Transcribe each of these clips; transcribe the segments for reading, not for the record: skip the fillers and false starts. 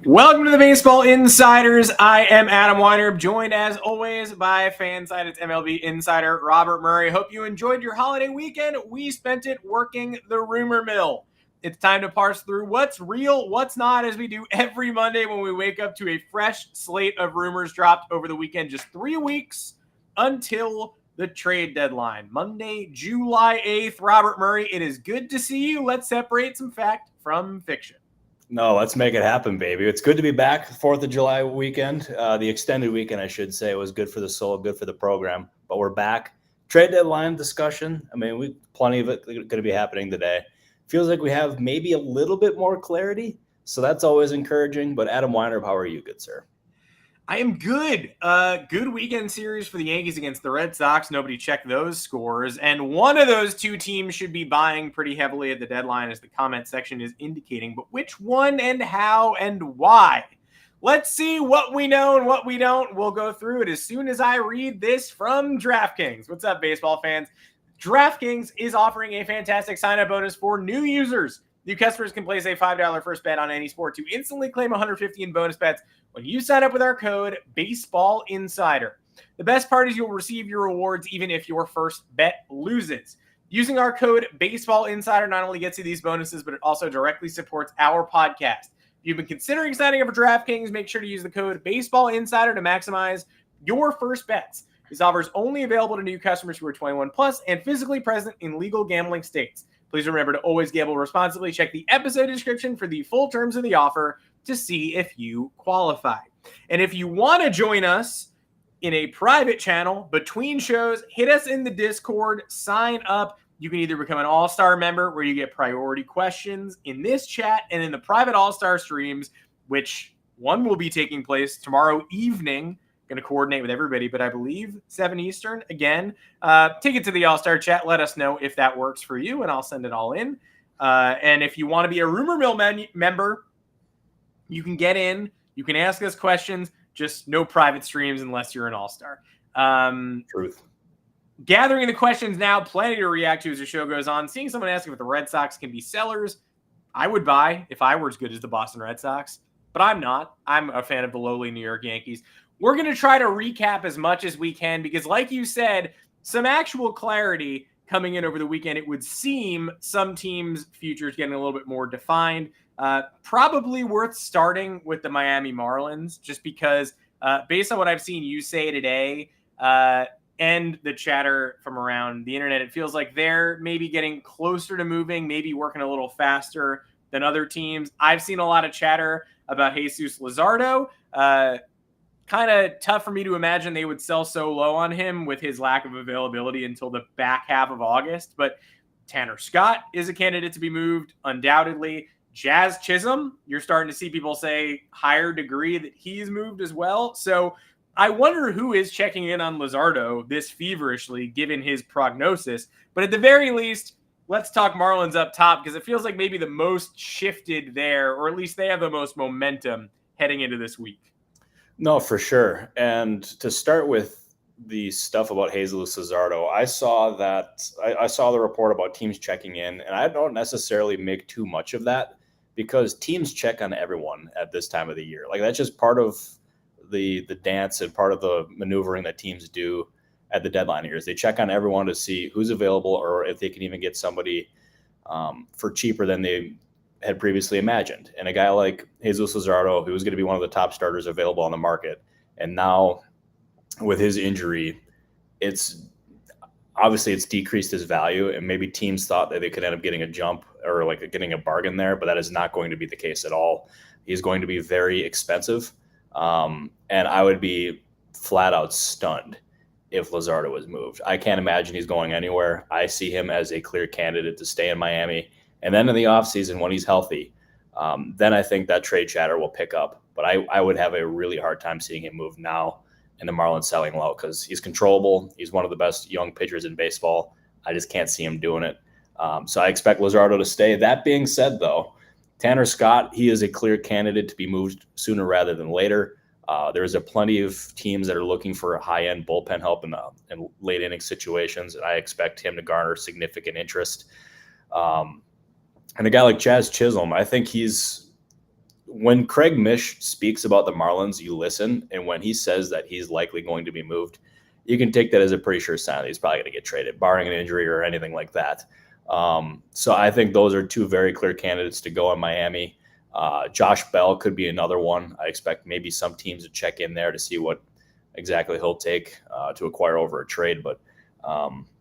Welcome to the Baseball Insiders. I am Adam Weinrib, joined as always by Fansided's MLB Insider Robert Murray. Hope you enjoyed your holiday weekend. We spent it working the rumor mill. It's time to parse through what's real, what's not, as we do every Monday when we wake up to a fresh slate of rumors dropped over the weekend. Just 3 weeks until the trade deadline. Monday, July 8th. Robert Murray, it is good to see you. Let's separate some fact from fiction. No, let's make it happen, baby. It's good to be back. 4th of July weekend, the extended weekend, I should say, was good for the soul, good for the program. But we're back. Trade deadline discussion. I mean, plenty of it going to be happening today. Feels like we have maybe a little bit more clarity, so that's always encouraging. But Adam Weinrib, how are you, good sir? I am good. Good weekend series for the Yankees against the Red Sox. Nobody checked those scores. And one of those two teams should be buying pretty heavily at the deadline, as the comment section is indicating. But which one and how and why? Let's see what we know and what we don't. We'll go through it as soon as I read this from DraftKings. What's up, baseball fans? DraftKings is offering a fantastic sign-up bonus for new users. New customers can place a $5 first bet on any sport to instantly claim $150 in bonus bets when you sign up with our code Baseball Insider. The best part is you'll receive your rewards even if your first bet loses. Using our code Baseball Insider not only gets you these bonuses, but it also directly supports our podcast. If you've been considering signing up for DraftKings, make sure to use the code Baseball Insider to maximize your first bets. This offer is only available to new customers who are 21 plus and physically present in legal gambling states. Please remember to always gamble responsibly. Check the episode description for the full terms of the offer to see if you qualify. And if you want to join us in a private channel between shows, hit us in the Discord, sign up. You can either become an AllStar member where you get priority questions in this chat and in the private AllStar streams, which one will be taking place tomorrow evening. Going to coordinate with everybody, but I believe 7 Eastern. Again, take it to the AllStar chat. Let us know if that works for you, and I'll send it all in. And if you want to be a Rumor Mill member, you can get in. You can ask us questions. Just no private streams unless you're an AllStar. Truth. Gathering the questions now. Plenty to react to as the show goes on. Seeing someone asking if the Red Sox can be sellers, I would buy if I were as good as the Boston Red Sox. But I'm not. I'm a fan of the lowly New York Yankees. We're going to try to recap as much as we can because, like you said, some actual clarity coming in over the weekend. It would seem some teams' futures getting a little bit more defined. Probably worth starting with the Miami Marlins just because based on what I've seen you say today and the chatter from around the internet, it feels like they're maybe getting closer to moving, maybe working a little faster than other teams. I've seen a lot of chatter about Jesus Luzardo. Kind of tough for me to imagine they would sell so low on him with his lack of availability until the back half of August. But Tanner Scott is a candidate to be moved, undoubtedly. Jazz Chisholm, you're starting to see people say higher degree that he's moved as well. So I wonder who is checking in on Luzardo this feverishly, given his prognosis. But at the very least, let's talk Marlins up top because it feels like maybe the most shifted there, or at least they have the most momentum heading into this week. No, for sure. And to start with the stuff about Jesus Luzardo, I saw the report about teams checking in, and I don't necessarily make too much of that because teams check on everyone at this time of the year. Like that's just part of the dance and part of the maneuvering that teams do at the deadline years. They check on everyone to see who's available or if they can even get somebody for cheaper than they had previously imagined. And a guy like Jesus Luzardo, who was going to be one of the top starters available on the market, and now with his injury, it's decreased his value, and maybe teams thought that they could end up getting a jump or like getting a bargain there, but that is not going to be the case at all. He's going to be very expensive, and I would be flat out stunned if Luzardo was moved. I can't imagine he's going anywhere. I see him as a clear candidate to stay in Miami. And then in the offseason, when he's healthy, then I think that trade chatter will pick up. But I would have a really hard time seeing him move now and the Marlins selling low because he's controllable. He's one of the best young pitchers in baseball. I just can't see him doing it. So I expect Luzardo to stay. That being said, though, Tanner Scott, he is a clear candidate to be moved sooner rather than later. There's a plenty of teams that are looking for high-end bullpen help in late inning situations, and I expect him to garner significant interest. And a guy like Jazz Chisholm, I think he's when Craig Mish speaks about the Marlins, you listen, and when he says that he's likely going to be moved, you can take that as a pretty sure sign that he's probably going to get traded, barring an injury or anything like that. So I think those are two very clear candidates to go in Miami. Josh Bell could be another one. I expect maybe some teams to check in there to see what exactly he'll take to acquire over a trade. But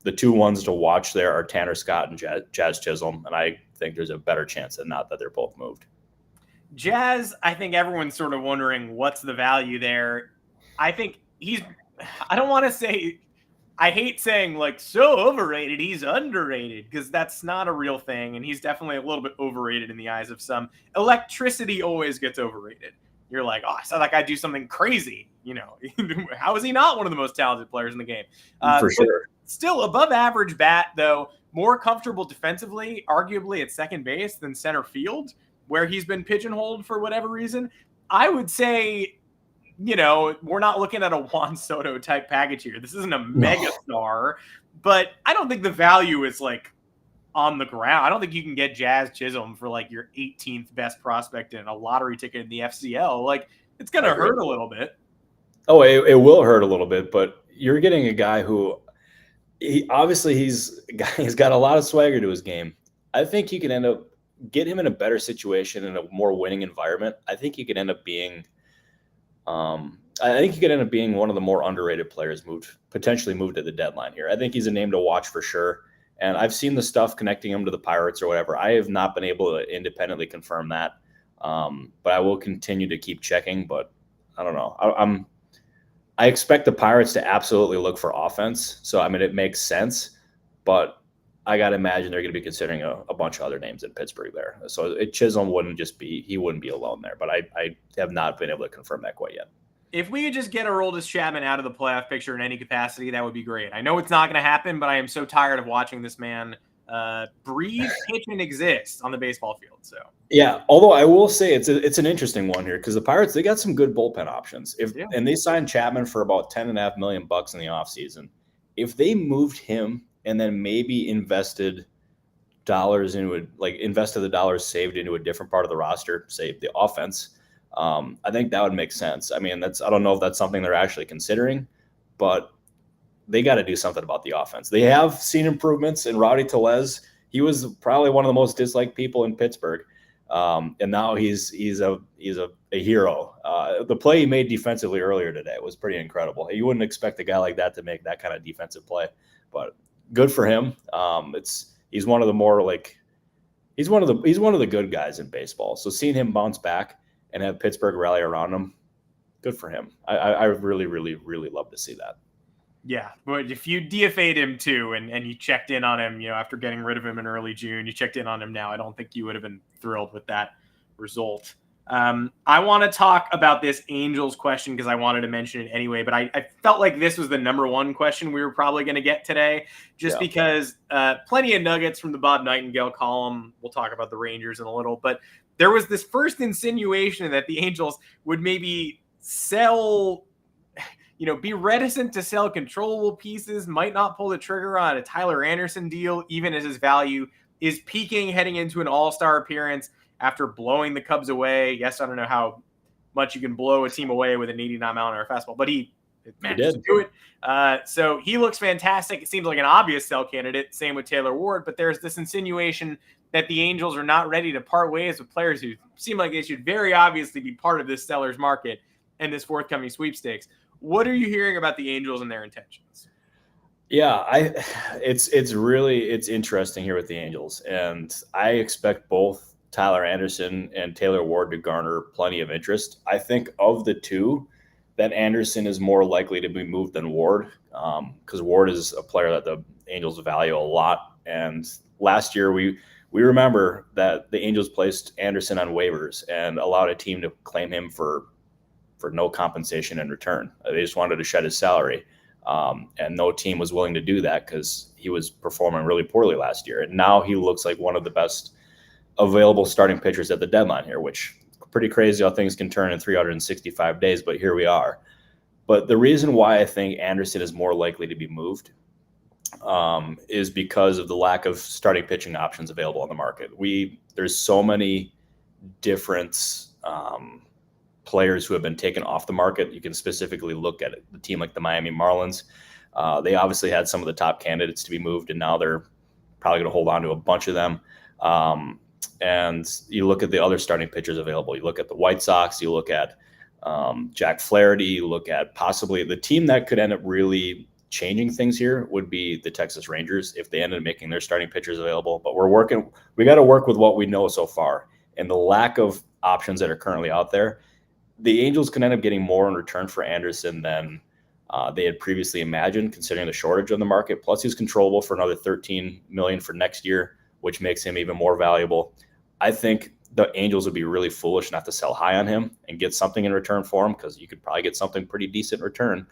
the two ones to watch there are Tanner Scott and Jazz Chisholm, and I think there's a better chance than not that they're both moved. Jazz, I think everyone's sort of wondering what's the value there. I think I don't want to say, I hate saying like so overrated, he's underrated, because that's not a real thing. And he's definitely a little bit overrated in the eyes of some. Electricity always gets overrated. You're like, oh, I saw that guy do something crazy. How is he not one of the most talented players in the game? For sure. Still above average bat, though, more comfortable defensively, arguably at second base than center field, where he's been pigeonholed for whatever reason. I would say, we're not looking at a Juan Soto type package here. This isn't a megastar, but I don't think the value is like on the ground. I don't think you can get Jazz Chisholm for like your 18th best prospect in a lottery ticket in the FCL. Like, it's going to hurt a little bit. Oh, it will hurt a little bit, but you're getting a guy who he's got a lot of swagger to his game. I think you can get him in a better situation in a more winning environment. I think he could end up being one of the more underrated players potentially moved at the deadline here. I think he's a name to watch for sure. And I've seen the stuff connecting him to the Pirates or whatever. I have not been able to independently confirm that. But I will continue to keep checking, but I don't know. I expect the Pirates to absolutely look for offense. So, I mean, it makes sense, but I got to imagine they're going to be considering a bunch of other names in Pittsburgh there. So Chisholm wouldn't be alone there, but I have not been able to confirm that quite yet. If we could just get Aroldis Chapman out of the playoff picture in any capacity, that would be great. I know it's not going to happen, but I am so tired of watching this man breathe, pitch, and exist on the baseball field. So yeah, although I will say it's an interesting one here because the Pirates, they got some good bullpen options. And they signed Chapman for about $10.5 million in the offseason. If they moved him and then maybe invested the dollars saved into a different part of the roster, say the offense, I think that would make sense. I mean, I don't know if that's something they're actually considering, but they got to do something about the offense. They have seen improvements in Rowdy Tellez. He was probably one of the most disliked people in Pittsburgh. And now he's a hero. The play he made defensively earlier today was pretty incredible. You wouldn't expect a guy like that to make that kind of defensive play, but good for him. He's one of the good guys in baseball. So seeing him bounce back and have Pittsburgh rally around him, good for him. I really, really, really love to see that. Yeah, but if you DFA'd him too, and you checked in on him, after getting rid of him in early June, you checked in on him now, I don't think you would have been thrilled with that result. I want to talk about this Angels question because I wanted to mention it anyway, but I felt like this was the number one question we were probably going to get today, because plenty of nuggets from the Bob Nightingale column. We'll talk about the Rangers in a little, but there was this first insinuation that the Angels would maybe sell, be reticent to sell controllable pieces, might not pull the trigger on a Tyler Anderson deal, even as his value is peaking heading into an All-Star appearance after blowing the Cubs away. Yes, I don't know how much you can blow a team away with an 89-mile-an-hour fastball, but he managed to do it. So he looks fantastic. It seems like an obvious sell candidate. Same with Taylor Ward, but there's this insinuation that the Angels are not ready to part ways with players who seem like they should very obviously be part of this seller's market and this forthcoming sweepstakes. What are you hearing about the Angels and their intentions? Yeah, it's interesting here with the Angels, and I expect both Tyler Anderson and Taylor Ward to garner plenty of interest. I think of the two, that Anderson is more likely to be moved than Ward, because Ward is a player that the Angels value a lot. And last year we remember that the Angels placed Anderson on waivers and allowed a team to claim him for no compensation in return. They just wanted to shed his salary. And no team was willing to do that because he was performing really poorly last year. And now he looks like one of the best available starting pitchers at the deadline here, which is pretty crazy how things can turn in 365 days, but here we are. But the reason why I think Anderson is more likely to be moved is because of the lack of starting pitching options available on the market. There's so many different players who have been taken off the market. You can specifically look at it. The team like the Miami Marlins, they obviously had some of the top candidates to be moved, and now they're probably going to hold on to a bunch of them. And you look at the other starting pitchers available. You look at the White Sox, you look at Jack Flaherty, you look at possibly the team that could end up really changing things here would be the Texas Rangers if they ended up making their starting pitchers available. But we got to work with what we know so far, and the lack of options that are currently out there. The Angels can end up getting more in return for Anderson than they had previously imagined, considering the shortage on the market. Plus, he's controllable for another $13 million for next year, which makes him even more valuable. I think the Angels would be really foolish not to sell high on him and get something in return for him, because you could probably get something pretty decent in return.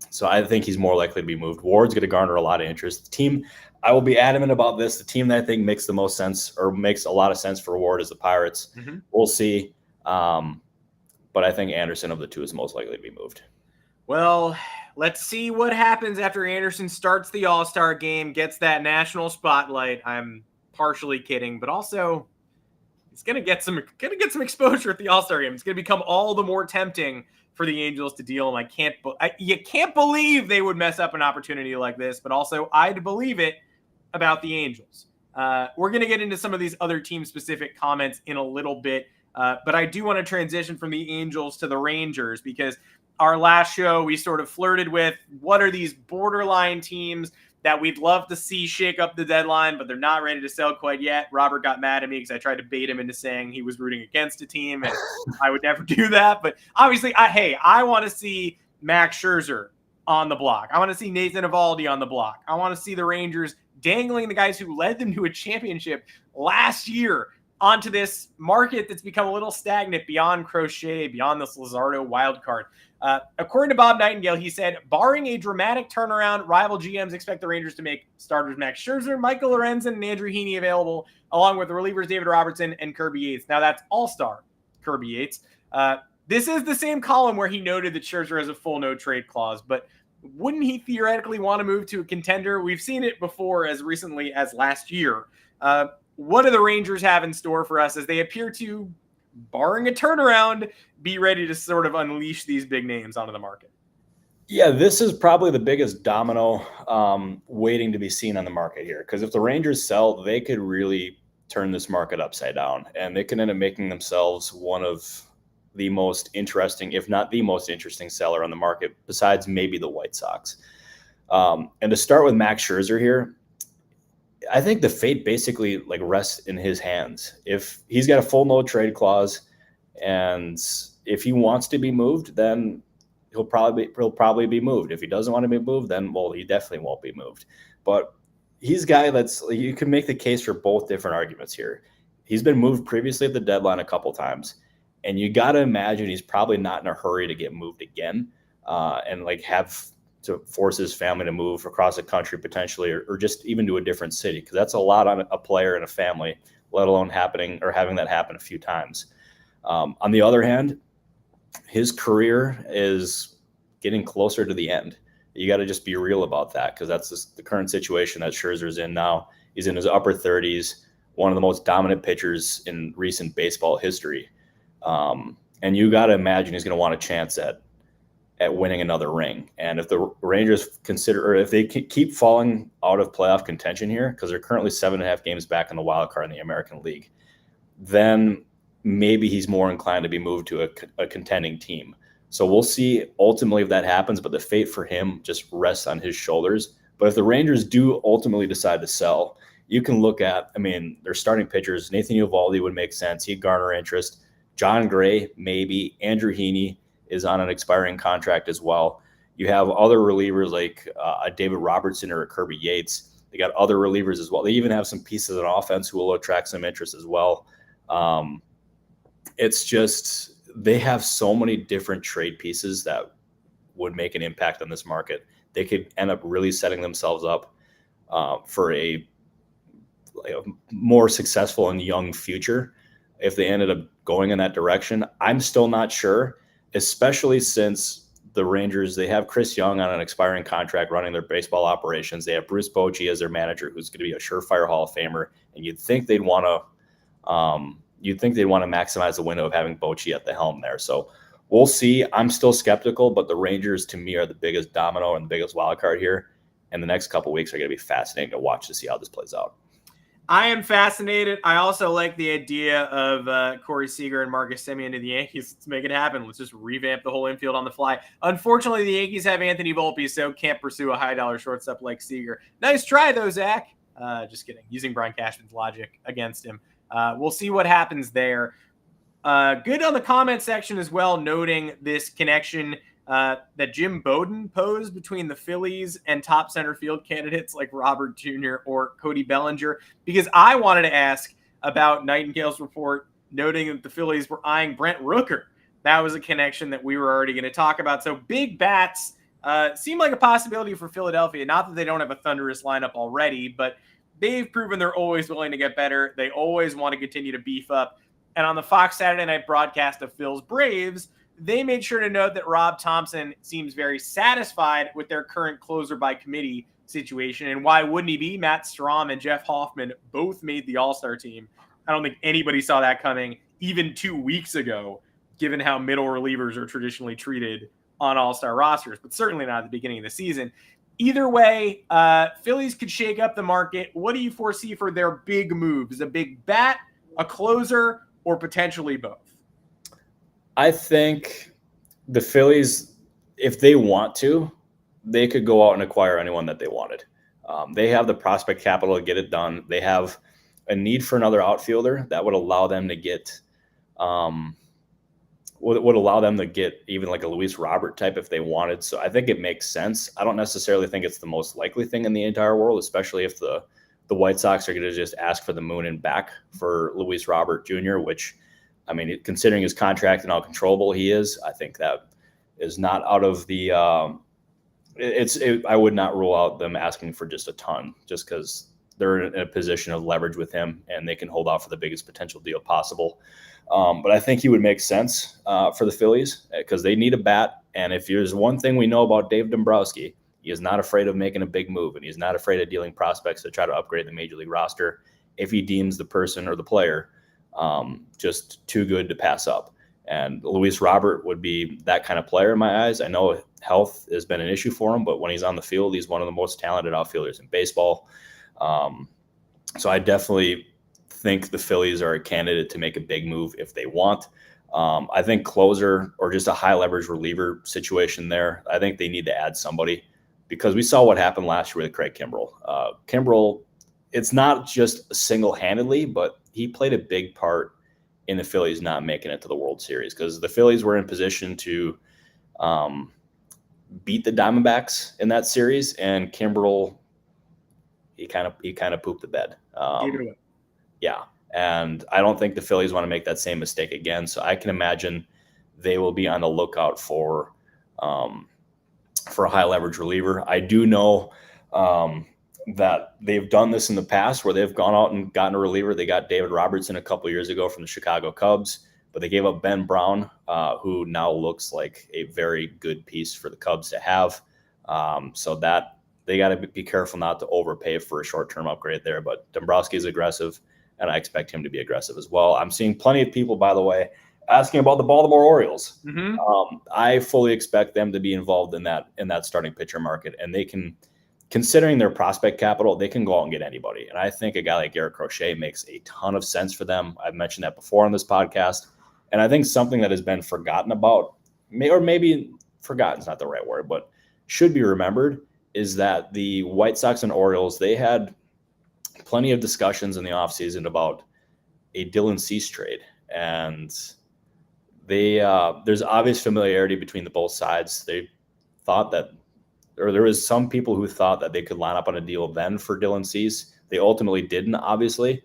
So I think he's more likely to be moved. Ward's going to garner a lot of interest. The team, I will be adamant about this, the team that I think makes the most sense or makes a lot of sense for Ward is the Pirates. Mm-hmm. We'll see. But I think Anderson of the two is most likely to be moved. Well, let's see what happens after Anderson starts the All-Star game, gets that national spotlight. I'm partially kidding, but also he's going to get some exposure at the All-Star game. It's going to become all the more tempting for the Angels to deal. And you can't believe they would mess up an opportunity like this, but also I'd believe it about the Angels. We're going to get into some of these other team-specific comments in a little bit. But I do want to transition from the Angels to the Rangers, because our last show, we sort of flirted with what are these borderline teams that we'd love to see shake up the deadline, but they're not ready to sell quite yet. Robert got mad at me because I tried to bait him into saying he was rooting against a team, and I would never do that. But obviously, I want to see Max Scherzer on the block. I want to see Nathan Eovaldi on the block. I want to see the Rangers dangling the guys who led them to a championship last year onto this market that's become a little stagnant beyond Crochet, beyond this Luzardo wild card. According to Bob Nightingale, he said, barring a dramatic turnaround, rival GMs expect the Rangers to make starters Max Scherzer, Michael Lorenzen, and Andrew Heaney available, along with the relievers David Robertson and Kirby Yates. Now, that's all-star Kirby Yates. This is the same column where he noted that Scherzer has a full no-trade clause, but wouldn't he theoretically want to move to a contender? We've seen it before as recently as last year. What do the Rangers have in store for us as they appear to, barring a turnaround, be ready to sort of unleash these big names onto the market? Yeah, this is probably the biggest domino waiting to be seen on the market here. Because if the Rangers sell, they could really turn this market upside down. And they can end up making themselves one of the most interesting, if not the most interesting seller on the market, besides maybe the White Sox. And to start with Max Scherzer here, I think the fate basically rests in his hands. If he's got a full no trade clause, and if he wants to be moved, then he'll probably be moved. If he doesn't want to be moved, then he definitely won't be moved. But he's a guy that's, you can make the case for both different arguments here. He's been moved previously at the deadline a couple times, and you got to imagine he's probably not in a hurry to get moved again, and have to force his family to move across the country potentially, or just even to a different city, because that's a lot on a player and a family, let alone having that happen a few times. On the other hand, his career is getting closer to the end. You got to just be real about that, because that's just the current situation that Scherzer's in now. He's in his upper 30s, one of the most dominant pitchers in recent baseball history. And you got to imagine he's going to want a chance at winning another ring. And if the Rangers if they keep falling out of playoff contention here, because they're currently 7.5 games back in the wild card in the American League, then maybe he's more inclined to be moved to a contending team. So we'll see ultimately if that happens, but the fate for him just rests on his shoulders. But if the Rangers do ultimately decide to sell, you can look at, their starting pitchers. Nathan Eovaldi would make sense. He'd garner interest. John Gray, maybe. Andrew Heaney is on an expiring contract as well. You have other relievers like a David Robertson or a Kirby Yates. They got other relievers as well. They even have some pieces on offense who will attract some interest as well. It's just, they have so many different trade pieces that would make an impact on this market. They could end up really setting themselves up for a more successful and young future if they ended up going in that direction. I'm still not sure, especially since the Rangers, they have Chris Young on an expiring contract running their baseball operations. They have Bruce Bochy as their manager, who's going to be a surefire Hall of Famer. And you'd think they'd want to you'd think they'd want to maximize the window of having Bochy at the helm there. So we'll see. I'm still skeptical, but the Rangers to me are the biggest domino and the biggest wild card here. And the next couple of weeks are going to be fascinating to watch to see how this plays out. I am fascinated. I also like the idea of Corey Seager and Marcus Semien to the Yankees. Let's make it happen. Let's just revamp the whole infield on the fly. Unfortunately, the Yankees have Anthony Volpe, so can't pursue a high-dollar shortstop like Seager. Nice try, though, Zach. Just kidding. Using Brian Cashman's logic against him. We'll see what happens there. Good on the comment section as well, noting this connection that Jim Bowden posed between the Phillies and top center field candidates like Robert Jr. or Cody Bellinger, because I wanted to ask about Nightingale's report noting that the Phillies were eyeing Brent Rooker. That was a connection that we were already going to talk about. So big bats seem like a possibility for Philadelphia. Not that they don't have a thunderous lineup already, but they've proven they're always willing to get better. They always want to continue to beef up. And on the Fox Saturday night broadcast of Phil's Braves, they made sure to note that Rob Thompson seems very satisfied with their current closer by committee situation. And why wouldn't he be? Matt Strahm and Jeff Hoffman both made the All-Star team. I don't think anybody saw that coming even 2 weeks ago, given how middle relievers are traditionally treated on All-Star rosters, but certainly not at the beginning of the season. Either way, Phillies could shake up the market. What do you foresee for their big moves? A big bat, a closer, or potentially both? I think the Phillies, if they want to, they could go out and acquire anyone that they wanted. They have the prospect capital to get it done. They have a need for another outfielder that would allow them to get would allow them to get even like a Luis Robert type if they wanted. So I think it makes sense. I don't necessarily think it's the most likely thing in the entire world, especially if the White Sox are going to just ask for the moon and back for Luis Robert Jr., which, I mean, considering his contract and how controllable he is, I think that is not out of the I would not rule out them asking for just a ton, just because they're in a position of leverage with him and they can hold out for the biggest potential deal possible. But I think he would make sense for the Phillies because they need a bat. And if there's one thing we know about Dave Dombrowski, he is not afraid of making a big move, and he's not afraid of dealing prospects to try to upgrade the major league roster if he deems the person or the player just too good to pass up. And Luis Robert would be that kind of player in my eyes. I know health has been an issue for him, but when he's on the field, he's one of the most talented outfielders in baseball. So I definitely think the Phillies are a candidate to make a big move if they want. I think closer or just a high leverage reliever situation there, I think they need to add somebody because we saw what happened last year with Craig Kimbrell. Kimbrell, it's not just single-handedly, but he played a big part in the Phillies not making it to the World Series because the Phillies were in position to beat the Diamondbacks in that series, and Kimbrell, he kind of pooped the bed. Yeah, and I don't think the Phillies want to make that same mistake again. So I can imagine they will be on the lookout for a high leverage reliever. I do know that they've done this in the past where they've gone out and gotten a reliever. They got David Robertson a couple years ago from the Chicago Cubs, but they gave up Ben Brown, who now looks like a very good piece for the Cubs to have. So that they got to be careful not to overpay for a short-term upgrade there. But Dombrowski is aggressive, and I expect him to be aggressive as well. I'm seeing plenty of people, by the way, asking about the Baltimore Orioles. Mm-hmm. I fully expect them to be involved in that starting pitcher market, and they can, considering their prospect capital, they can go out and get anybody. And I think a guy like Garrett Crochet makes a ton of sense for them. I've mentioned that before on this podcast, and I think something that has been forgotten about, or maybe forgotten is not the right word, but should be remembered, is that the White Sox and Orioles, they had plenty of discussions in the offseason about a Dylan Cease trade, and there's obvious familiarity between the both sides. They thought that, or there was some people who thought that they could line up on a deal then for Dylan Cease. They ultimately didn't, obviously.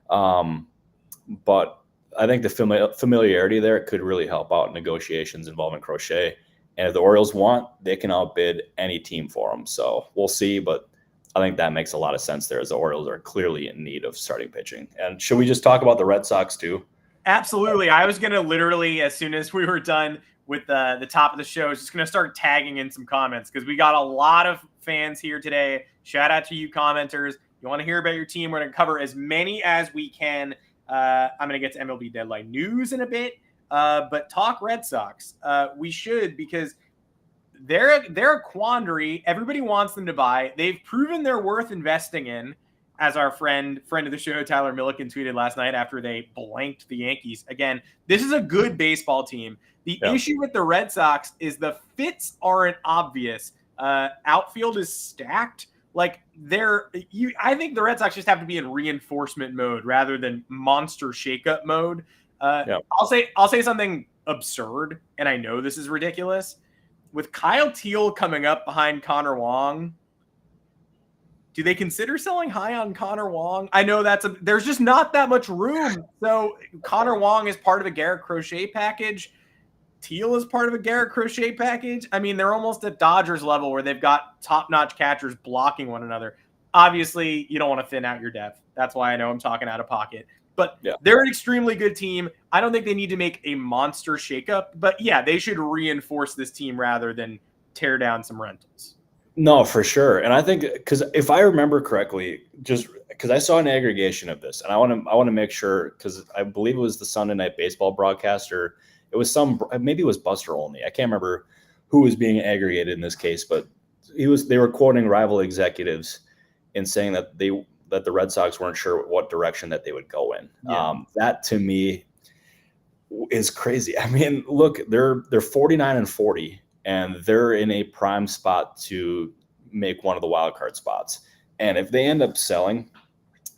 But I think the familiarity there could really help out negotiations involving Crochet. And if the Orioles want, they can outbid any team for him. So we'll see, but I think that makes a lot of sense there as the Orioles are clearly in need of starting pitching. And should we just talk about the Red Sox too? Absolutely. I was going to literally, as soon as we were done with the top of the show, I was just going to start tagging in some comments because we got a lot of fans here today. Shout out to you commenters. You want to hear about your team? We're going to cover as many as we can. I'm going to get to MLB deadline news in a bit, but talk Red Sox. We should, because they're a quandary. Everybody wants them to buy. They've proven their worth investing in, as our friend of the show, Tyler Milliken, tweeted last night after they blanked the Yankees. Again, this is a good baseball team. The issue with the Red Sox is the fits aren't obvious. Outfield is stacked. Like I think the Red Sox just have to be in reinforcement mode rather than monster shakeup mode. I'll say something absurd, and I know this is ridiculous. With Kyle Teal coming up behind Connor Wong, do they consider selling high on Connor Wong? I know there's just not that much room. So Connor Wong is part of a Garrett Crochet package. Teal is part of a Garrett Crochet package. I mean, they're almost at Dodgers level where they've got top-notch catchers blocking one another. Obviously, you don't want to thin out your depth. That's why I know I'm talking out of pocket. But they're an extremely good team. I don't think they need to make a monster shakeup. But yeah, they should reinforce this team rather than tear down some rentals. No, for sure. And I think, because if I remember correctly, just because I saw an aggregation of this, and I want to make sure, because I believe it was the Sunday Night Baseball broadcaster. It was maybe it was Buster Olney. I can't remember who was being aggregated in this case, but they were quoting rival executives and saying that the Red Sox weren't sure what direction that they would go in. That to me is crazy. I mean, look, they're 49-40. And they're in a prime spot to make one of the wild card spots. And if they end up selling,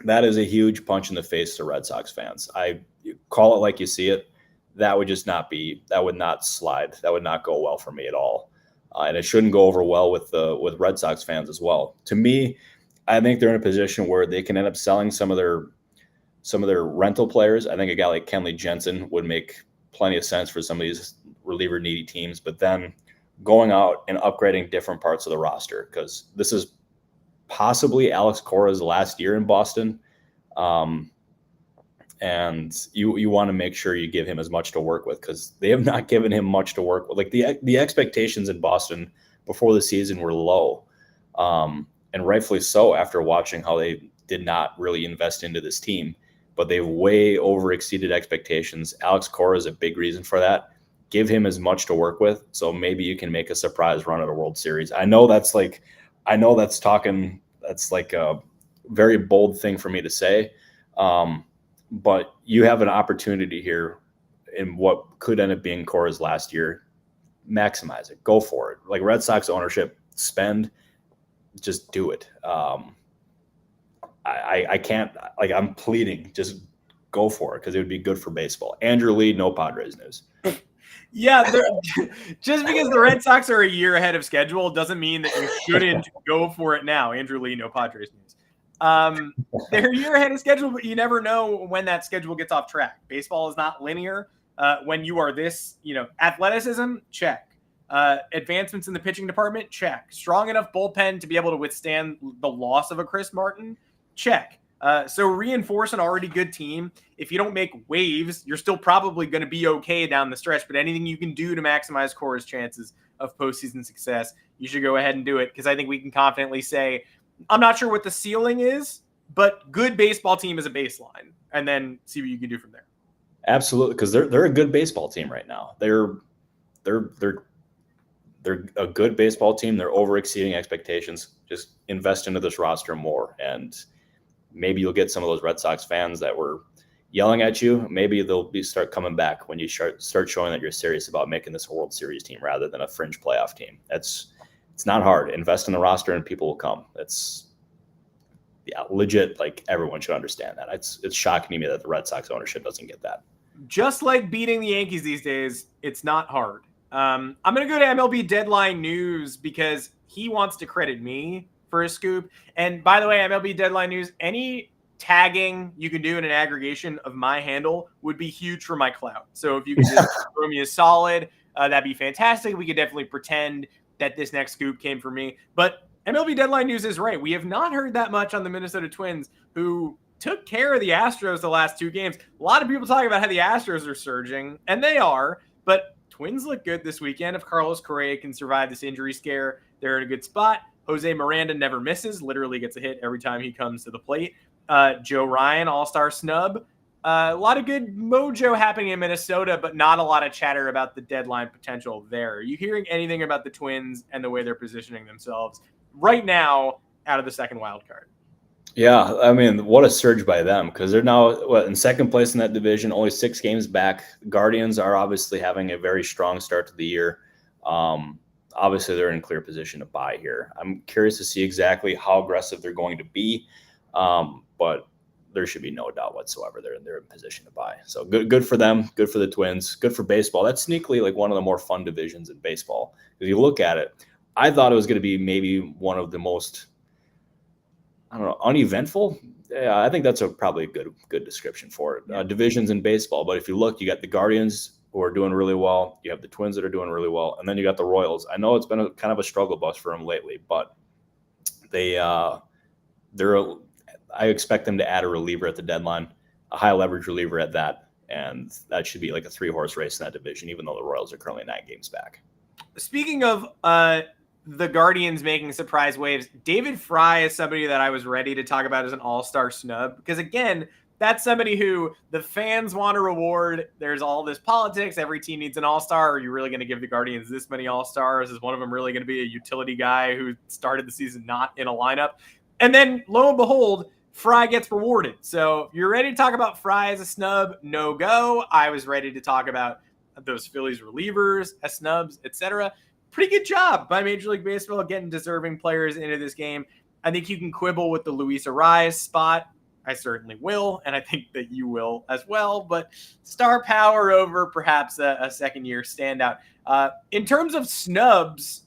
that is a huge punch in the face to Red Sox fans. I call it like you see it. That would not slide. That would not go well for me at all. And it shouldn't go over well with Red Sox fans as well. To me, I think they're in a position where they can end up selling some of their rental players. I think a guy like Kenley Jensen would make plenty of sense for some of these reliever needy teams, but then going out and upgrading different parts of the roster, because this is possibly Alex Cora's last year in Boston. And you want to make sure you give him as much to work with, because they have not given him much to work with. Like the expectations in Boston before the season were low, and rightfully so after watching how they did not really invest into this team, but they've way over exceeded expectations. Alex Cora is a big reason for that. Give him as much to work with, so maybe you can make a surprise run at a World Series. I know that's like a very bold thing for me to say, but you have an opportunity here in what could end up being Cora's last year. Maximize it. Go for it. Like Red Sox ownership, just do it. I can't, like, I'm pleading, just go for it, because it would be good for baseball. Andrew Lee, no Padres news. Yeah, just because the Red Sox are a year ahead of schedule doesn't mean that you shouldn't go for it now. Andrew Lee, no Padres news. They're a year ahead of schedule, but you never know when that schedule gets off track. Baseball is not linear. When you are this, athleticism, check. Advancements in the pitching department, check. Strong enough bullpen to be able to withstand the loss of a Chris Martin, check. So reinforce an already good team. If you don't make waves, you're still probably going to be okay down the stretch, but anything you can do to maximize Cora's chances of postseason success, you should go ahead and do it, because I think we can confidently say, I'm not sure what the ceiling is, but good baseball team is a baseline, and then see what you can do from there. Absolutely, because they're a good baseball team right now. They're a good baseball team. They're over exceeding expectations. Just invest into this roster more, and maybe you'll get some of those Red Sox fans that were yelling at you. Maybe they'll start coming back when you start showing that you're serious about making this a World Series team rather than a fringe playoff team. It's not hard. Invest in the roster and people will come. It's legit. Like, everyone should understand that. It's shocking to me that the Red Sox ownership doesn't get that. Just like beating the Yankees these days, it's not hard. I'm going to go to MLB deadline news because he wants to credit me for a scoop. And by the way, MLB deadline news, any tagging you can do in an aggregation of my handle would be huge for my clout. So if you could just throw me a solid, that'd be fantastic. We could definitely pretend that this next scoop came from me. But MLB deadline news is right. We have not heard that much on the Minnesota Twins, who took care of the Astros the last two games. A lot of people talking about how the Astros are surging, and they are, but Twins look good this weekend. If Carlos Correa can survive this injury scare, they're in a good spot. Jose Miranda never misses, literally gets a hit every time he comes to the plate. Joe Ryan, AllStar snub. A lot of good mojo happening in Minnesota, but not a lot of chatter about the deadline potential there. Are you hearing anything about the Twins and the way they're positioning themselves right now out of the second wild card? Yeah, I mean, what a surge by them, because they're now in second place in that division, only 6 games back. Guardians are obviously having a very strong start to the year. Obviously, they're in clear position to buy here. I'm curious to see exactly how aggressive they're going to be, but there should be no doubt whatsoever they're in position to buy. So good for them, good for the Twins, good for baseball. That's sneakily like one of the more fun divisions in baseball. If you look at it, I thought it was going to be maybe one of the most, I don't know, uneventful. Yeah, I think that's probably a good description for it. Divisions in baseball. But if you look, you got the Guardians who are doing really well. You have the Twins that are doing really well, and then you got the Royals. I know it's been kind of a struggle bus for them lately, but I expect them to add a reliever at the deadline, a high leverage reliever at that, and that should be like a 3-horse race in that division, even though the Royals are currently 9 games back. Speaking of the Guardians making surprise waves, David Fry is somebody that I was ready to talk about as an all-star snub, because again, that's somebody who the fans want to reward. There's all this politics. Every team needs an all-star. Are you really going to give the Guardians this many all-stars? Is one of them really going to be a utility guy who started the season not in a lineup? And then lo and behold, Fry gets rewarded. So if you're ready to talk about Fry as a snub, no go. I was ready to talk about those Phillies relievers as snubs, etc. Pretty good job by Major League Baseball getting deserving players into this game. I think you can quibble with the Luis Arias spot. I certainly will, and I think that you will as well. But star power over perhaps a second-year standout. In terms of snubs,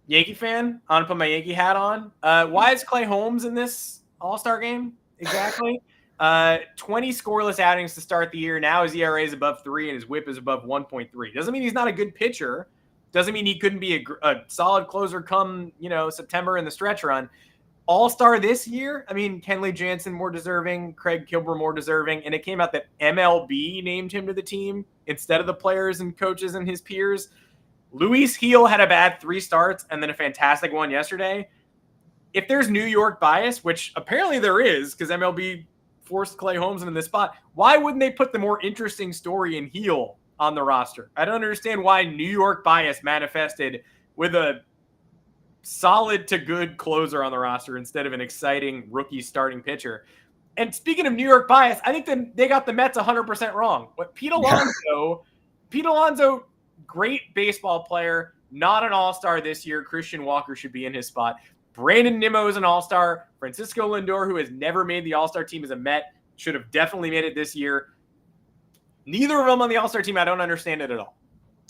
Yankee fan, I want to put my Yankee hat on. Why is Clay Holmes in this All-Star game? Exactly. 20 scoreless outings to start the year. Now his ERA is above 3 and his whip is above 1.3. Doesn't mean he's not a good pitcher. Doesn't mean he couldn't be a solid closer come, September in the stretch run. All-Star this year, I mean, Kenley Jansen more deserving, Craig Kilber more deserving, and it came out that MLB named him to the team instead of the players and coaches and his peers. Luis Gil had a bad 3 starts and then a fantastic one yesterday. If there's New York bias, which apparently there is because MLB forced Clay Holmes into this spot, why wouldn't they put the more interesting story in Gil on the roster? I don't understand why New York bias manifested with a solid to good closer on the roster instead of an exciting rookie starting pitcher. And speaking of New York bias, I think they got the Mets 100% wrong. But Pete Alonso, great baseball player, not an all-star this year. Christian Walker should be in his spot. Brandon Nimmo is an all-star. Francisco Lindor, who has never made the all-star team as a Met, should have definitely made it this year. Neither of them on the all-star team. I don't understand it at all.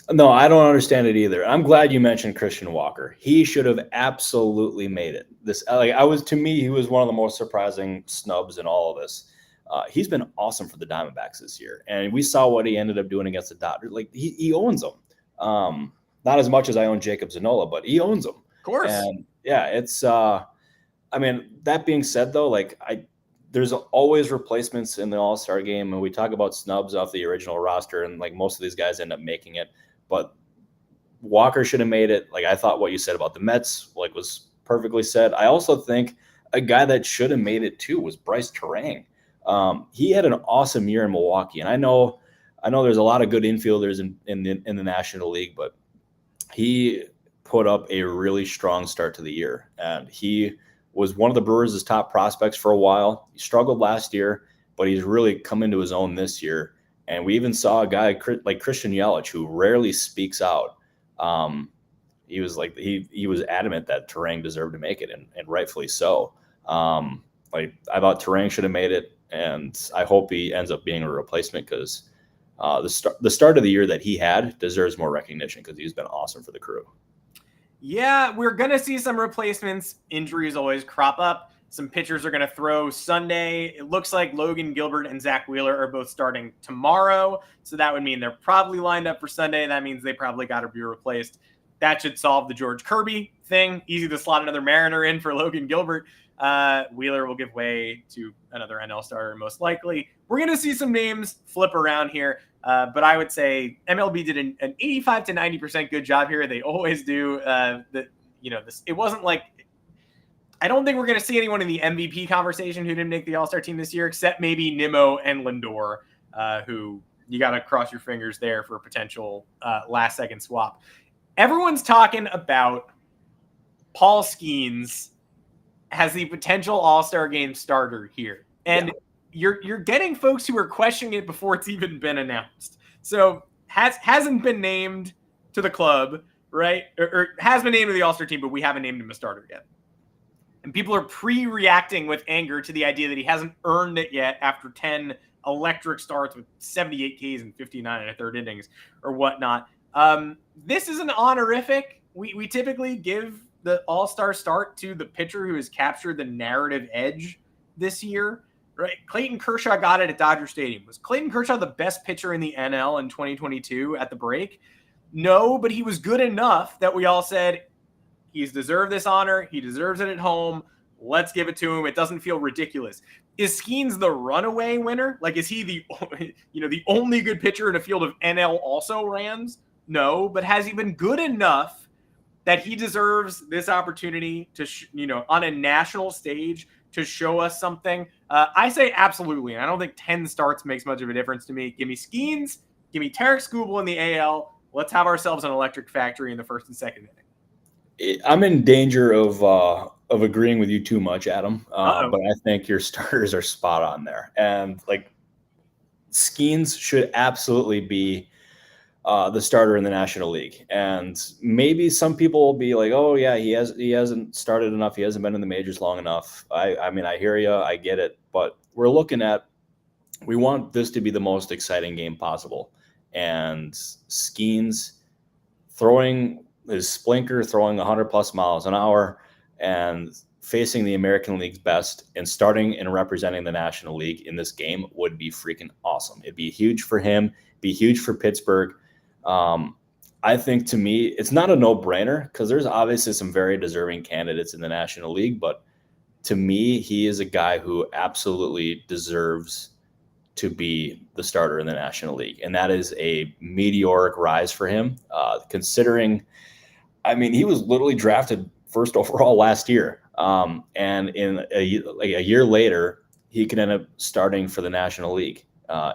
No, I don't understand it either. I'm glad you mentioned Christian Walker. He should have absolutely made it. To me, he was one of the most surprising snubs in all of this. He's been awesome for the Diamondbacks this year, and we saw what he ended up doing against the Dodgers. Like he owns them. Not as much as I own Jacob Zanola, but he owns them. Of course. And yeah, it's. I mean, that being said, though, there's always replacements in the All-Star game, and we talk about snubs off the original roster, and most of these guys end up making it. But Walker should have made it. I thought what you said about the Mets was perfectly said. I also think a guy that should have made it too was Bryce Terang. He had an awesome year in Milwaukee, and I know there's a lot of good infielders in the National League, but he put up a really strong start to the year, and he was one of the Brewers' top prospects for a while. He struggled last year, but he's really come into his own this year. And we even saw a guy like Christian Yelich, who rarely speaks out. He was he was adamant that Terang deserved to make it, and rightfully so. I thought Terang should have made it, and I hope he ends up being a replacement because the start of the year that he had deserves more recognition because he's been awesome for the Crew. Yeah, we're going to see some replacements. Injuries always crop up. Some pitchers are going to throw Sunday. It looks like Logan Gilbert and Zach Wheeler are both starting tomorrow. So that would mean they're probably lined up for Sunday. That means they probably got to be replaced. That should solve the George Kirby thing. Easy to slot another Mariner in for Logan Gilbert. Wheeler will give way to another NL starter, most likely. We're going to see some names flip around here. But I would say MLB did an 85 to 90% good job here. They always do. It wasn't like I don't think we're going to see anyone in the MVP conversation who didn't make the All-Star team this year, except maybe Nimmo and Lindor, who you got to cross your fingers there for a potential last-second swap. Everyone's talking about Paul Skeens has the potential All-Star game starter here. And you're getting folks who are questioning it before it's even been announced. So hasn't been named to the club, right? Or has been named to the All-Star team, but we haven't named him a starter yet. And people are pre-reacting with anger to the idea that he hasn't earned it yet after 10 electric starts with 78 Ks and 59 and a third innings or whatnot. This is an honorific. We typically give the All-Star start to the pitcher who has captured the narrative edge this year, right? Clayton Kershaw got it at Dodger Stadium. Was Clayton Kershaw the best pitcher in the NL in 2022 at the break? No, but he was good enough that we all said, he's deserved this honor. He deserves it at home. Let's give it to him. It doesn't feel ridiculous. Is Skeens the runaway winner? Like, is he the only good pitcher in a field of NL also Rans? No, but has he been good enough that he deserves this opportunity to, on a national stage to show us something? I say absolutely. And I don't think 10 starts makes much of a difference to me. Give me Skeens. Give me Tarek Skubal in the AL. Let's have ourselves an electric factory in the first and second inning. I'm in danger of agreeing with you too much, Adam. But I think your starters are spot on there. And like Skeens should absolutely be the starter in the National League. And maybe some people will be like, oh yeah, he hasn't started enough. He hasn't been in the majors long enough. I mean, I hear you. I get it. But we want this to be the most exciting game possible. And Skeens throwing his splinker, throwing 100+ miles an hour and facing the American League's best and starting and representing the National League in this game would be freaking awesome. It'd be huge for him, be huge for Pittsburgh. I think, to me, it's not a no-brainer because there's obviously some very deserving candidates in the National League, but to me, he is a guy who absolutely deserves to be the starter in the National League. And that is a meteoric rise for him, considering, I mean, he was literally drafted first overall last year. And in a year later, he could end up starting for the National League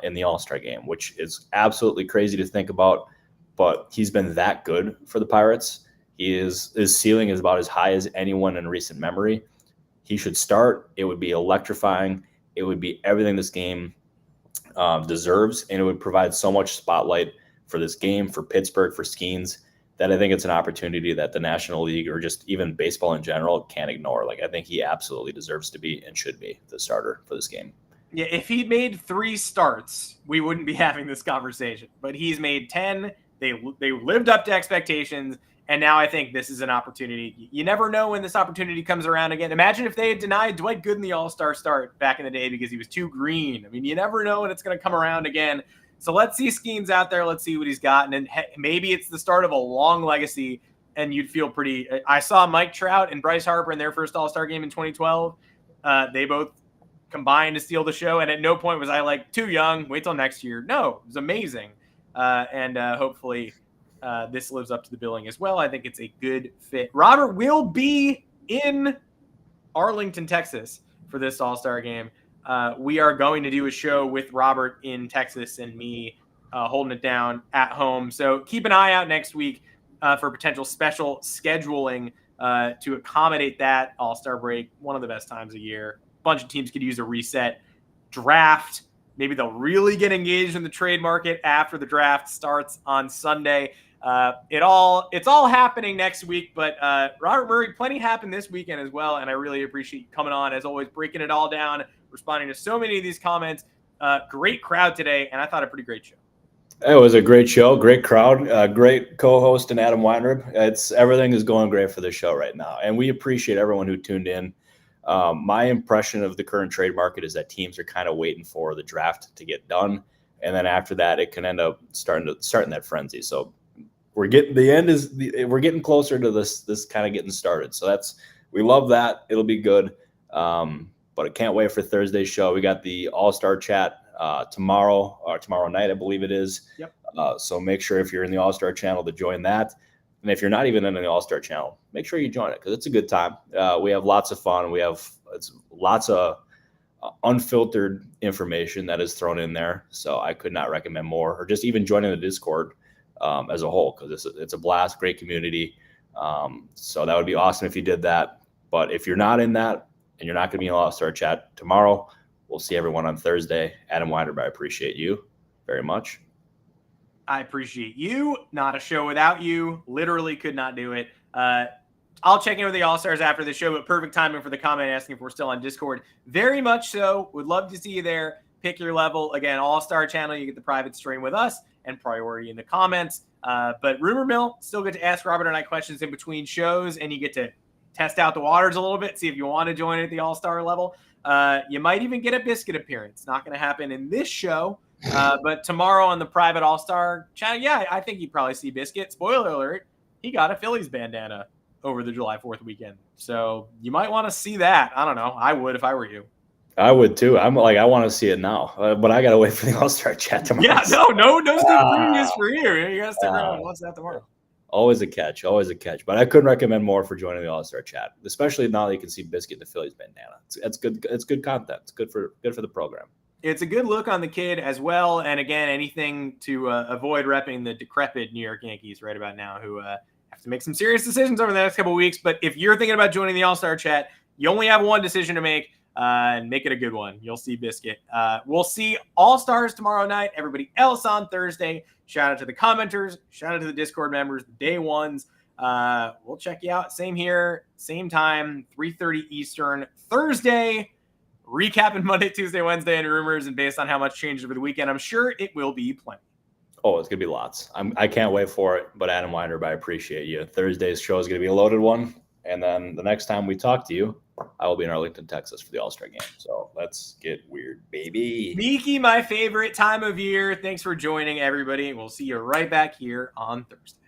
in the All-Star game, which is absolutely crazy to think about. But he's been that good for the Pirates. His ceiling is about as high as anyone in recent memory. He should start. It would be electrifying. It would be everything this game deserves, and it would provide so much spotlight for this game, for Pittsburgh, for Skeens, that I think it's an opportunity that the National League or just even baseball in general can't ignore. Like, I think he absolutely deserves to be and should be the starter for this game. Yeah, if he made 3 starts, we wouldn't be having this conversation. But he's made 10. They lived up to expectations, and now I think this is an opportunity. You never know when this opportunity comes around again. Imagine if they had denied Dwight Gooden the All-Star start back in the day because he was too green. I mean, you never know when it's going to come around again. So let's see Skeens out there. Let's see what he's got. And maybe it's the start of a long legacy, and you'd feel pretty – I saw Mike Trout and Bryce Harper in their first All-Star game in 2012. They both combined to steal the show, and at no point was I like, too young, wait till next year. No, it was amazing. And hopefully this lives up to the billing as well. I think it's a good fit. Robert will be in Arlington, Texas for this All-Star game. We are going to do a show with Robert in Texas and me holding it down at home. So keep an eye out next week for potential special scheduling to accommodate that All-Star break. One of the best times of year. A bunch of teams could use a reset. Draft. Maybe they'll really get engaged in the trade market after the draft starts on Sunday. It's all happening next week, but Robert Murray, plenty happened this weekend as well, and I really appreciate you coming on, as always, breaking it all down, responding to so many of these comments. Great crowd today, and I thought a pretty great show. It was a great show, great crowd, great co-host in Adam Weinrib. Everything is going great for this show right now, and we appreciate everyone who tuned in. My impression of the current trade market is that teams are kind of waiting for the draft to get done, and then after that, it can end up starting that frenzy. So we're getting closer to this kind of getting started. So we love that. It'll be good. But I can't wait for Thursday's show. We got the All-Star chat tomorrow night, I believe it is. Yep. So make sure if you're in the All-Star channel to join that. And if you're not even in the All-Star channel, make sure you join it because it's a good time. We have lots of fun. It's lots of unfiltered information that is thrown in there. So I could not recommend more, or just even joining the Discord as a whole, because it's a blast, great community. So that would be awesome if you did that. But if you're not in that and you're not going to be in All-Star chat tomorrow, we'll see everyone on Thursday. Adam Weinrib, I appreciate you very much. I appreciate you. Not a show without you. Literally could not do it. I'll check in with the All-Stars after the show, but perfect timing for the comment asking if we're still on Discord. Very much so. Would love to see you there. Pick your level. Again, All-Star channel, you get the private stream with us and priority in the comments. But Rumor Mill, still get to ask Robert and I questions in between shows, and you get to test out the waters a little bit, see if you want to join at the All-Star level. You might even get a Biscuit appearance. Not going to happen in this show, but tomorrow on the private All-Star channel, yeah, I think you'd probably see Biscuit. Spoiler alert, he got a Phillies bandana over the July 4th weekend. So you might want to see that. I don't know. I would if I were you. I would too. I want to see it now, but I got to wait for the All-Star chat tomorrow. Yeah, no good previews for you. You got to stick around and watch that tomorrow. Always a catch. But I couldn't recommend more for joining the All-Star chat, especially now that you can see Biscuit in the Phillies bandana. It's good. It's good content. It's good for the program. It's a good look on the kid as well. And again, anything to avoid repping the decrepit New York Yankees right about now, who have to make some serious decisions over the next couple of weeks. But if you're thinking about joining the All-Star chat, you only have one decision to make, and make it a good one. You'll see Biscuit. We'll see All-Stars tomorrow night. Everybody else on Thursday. Shout out to the commenters. Shout out to the Discord members, the day ones. We'll check you out. Same here, same time, 3:30 Eastern, Thursday. Recapping Monday, Tuesday, Wednesday, and rumors. And based on how much changes over the weekend, I'm sure it will be plenty. Oh, it's going to be lots. I can't wait for it. But Adam Weinrib, I appreciate you. Thursday's show is going to be a loaded one. And then the next time we talk to you, I will be in Arlington, Texas for the All-Star game. So let's get weird, baby. Miki, my favorite time of year. Thanks for joining, everybody. We'll see you right back here on Thursday.